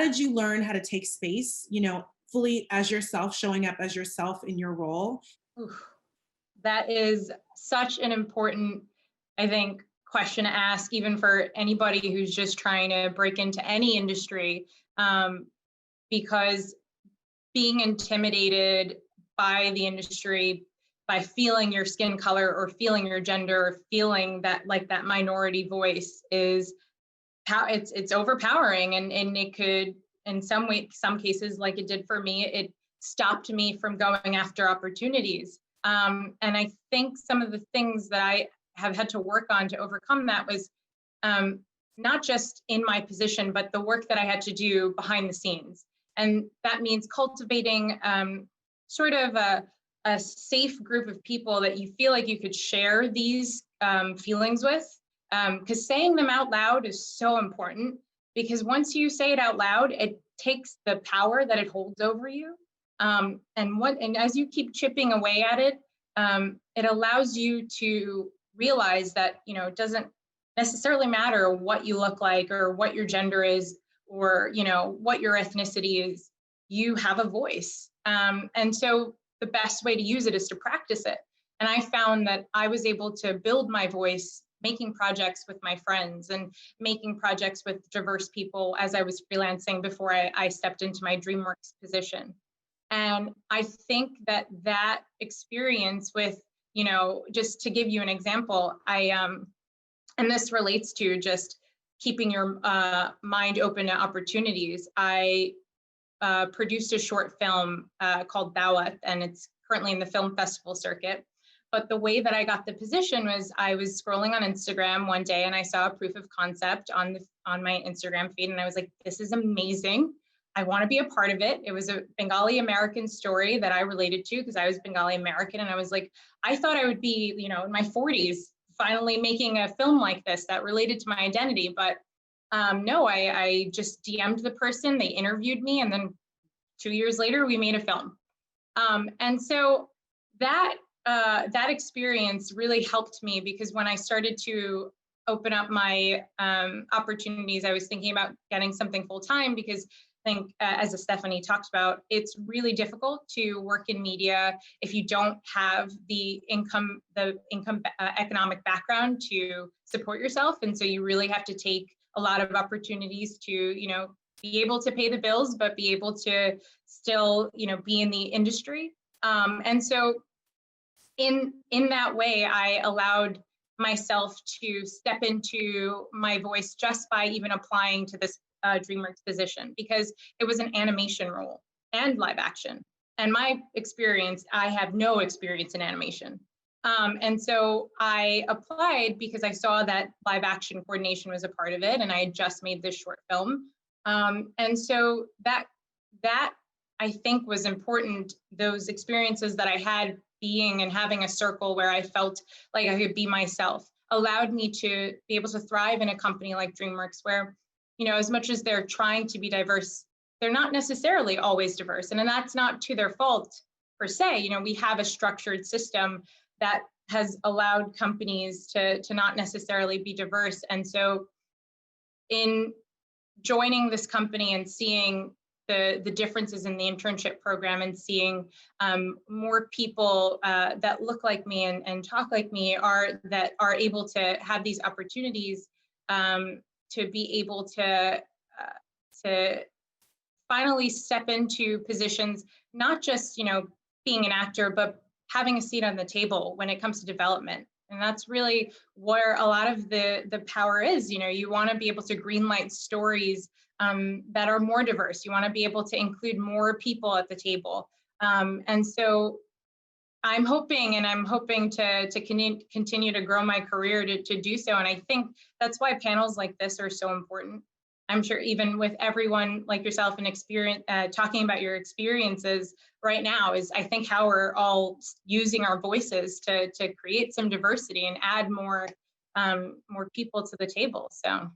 did you learn how to take space, fully as yourself, showing up as yourself in your role? Oof. That is such an important, I think, question to ask, even for anybody who's just trying to break into any industry, because being intimidated by the industry, by feeling your skin color or feeling your gender or feeling that like that minority voice is how it's overpowering, and it could in some cases, like it did for me, it stopped me from going after opportunities. And I think some of the things that I have had to work on to overcome that was not just in my position, but the work that I had to do behind the scenes. And that means cultivating sort of a safe group of people that you feel like you could share these feelings with. Because saying them out loud is so important, because once you say it out loud, it takes the power that it holds over you. And as you keep chipping away at it, it allows you to realize that, it doesn't necessarily matter what you look like or what your gender is or, what your ethnicity is. You have a voice. And so the best way to use it is to practice it. And I found that I was able to build my voice making projects with my friends and making projects with diverse people as I was freelancing before I stepped into my DreamWorks position. And I think that experience with, just to give you an example, and this relates to just keeping your mind open to opportunities. I produced a short film called Dawat, and it's currently in the film festival circuit. But the way that I got the position was I was scrolling on Instagram one day and I saw a proof of concept on my Instagram feed, and I was like, this is amazing. I want to be a part of it. It was a Bengali American story that I related to because I was Bengali American, and I was like, I thought I would be, in my 40s, finally making a film like this that related to my identity. But no, I just DM'd the person, they interviewed me, and then 2 years later, we made a film. And so that experience really helped me, because when I started to open up my opportunities, I was thinking about getting something full-time, because I think, as Stephanie talked about, it's really difficult to work in media if you don't have the economic background to support yourself. And so you really have to take a lot of opportunities to, be able to pay the bills, but be able to still, be in the industry. And so in that way, I allowed myself to step into my voice just by even applying to this DreamWorks position, because it was an animation role and live action. And my experience, I have no experience in animation. And so I applied because I saw that live action coordination was a part of it, and I had just made this short film. And so that I think was important. Those experiences that I had being and having a circle where I felt like I could be myself allowed me to be able to thrive in a company like DreamWorks, where, as much as they're trying to be diverse, they're not necessarily always diverse. And that's not to their fault per se. We have a structured system that has allowed companies to not necessarily be diverse. And so in joining this company and seeing the differences in the internship program and seeing more people that look like me and talk like me are able to have these opportunities to be able to finally step into positions, not just being an actor, but having a seat on the table when it comes to development. And that's really where a lot of the power is. You want to be able to greenlight stories that are more diverse. You want to be able to include more people at the table. And so I'm hoping to continue to grow my career to do so. And I think that's why panels like this are so important. I'm sure even with everyone like yourself and experience, talking about your experiences right now is, I think, how we're all using our voices to create some diversity and add more people to the table. So.